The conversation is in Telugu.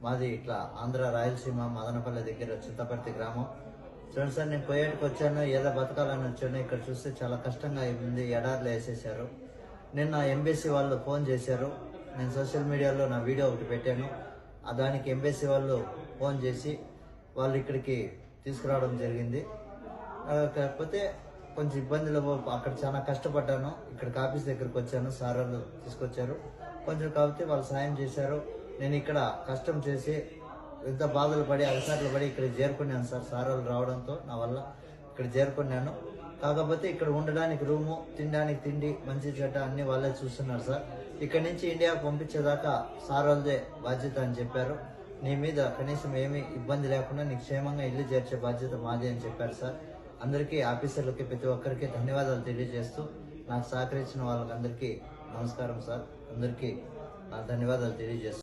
మాది ఇట్లా ఆంధ్ర రాయలసీమ మదనపల్లి దగ్గర చింతపర్తి గ్రామం. చూడండి సార్, నేను పోయేటికి వచ్చాను, ఏదో బతకాలని వచ్చాను. ఇక్కడ చూస్తే చాలా కష్టంగా ఉంది, ఎడార్లు వేసేసారు. నిన్న ఎంబీసీ వాళ్ళు ఫోన్ చేశారు. నేను సోషల్ మీడియాలో నా వీడియో ఒకటి పెట్టాను. దానికి ఎంబీసీ వాళ్ళు ఫోన్ చేసి వాళ్ళు ఇక్కడికి తీసుకురావడం జరిగింది. కాకపోతే కొంచెం ఇబ్బందులు, అక్కడ చాలా కష్టపడ్డాను. ఇక్కడికి ఆఫీస్ దగ్గరికి వచ్చాను, సార్ వాళ్ళు తీసుకొచ్చారు. కొంచెం కాబట్టి వాళ్ళు సాయం చేశారు. నేను ఇక్కడ కష్టం చేసి ఎంత బాధలు పడి అలసాట్లు పడి ఇక్కడికి చేరుకున్నాను సార్. సార్ వాళ్ళు రావడంతో నా వల్ల ఇక్కడ చేరుకున్నాను. కాకపోతే ఇక్కడ ఉండడానికి రూము, తినడానికి తిండి, మంచి చెడ్డ అన్ని వాళ్ళే చూస్తున్నారు సార్. ఇక్కడ నుంచి ఇండియాకు పంపించేదాకా సార్ వాళ్ళదే బాధ్యత అని చెప్పారు. నీ మీద కనీసం ఏమీ ఇబ్బంది లేకుండా నీకు క్షేమంగా ఇల్లు చేర్చే బాధ్యత మాది అని చెప్పారు సార్. అందరికీ, ఆఫీసర్లకి, ప్రతి ఒక్కరికి ధన్యవాదాలు తెలియజేస్తూ నాకు సహకరించిన వాళ్ళకందరికీ నమస్కారం సార్. అందరికీ ధన్యవాదాలు తెలియజేస్తూ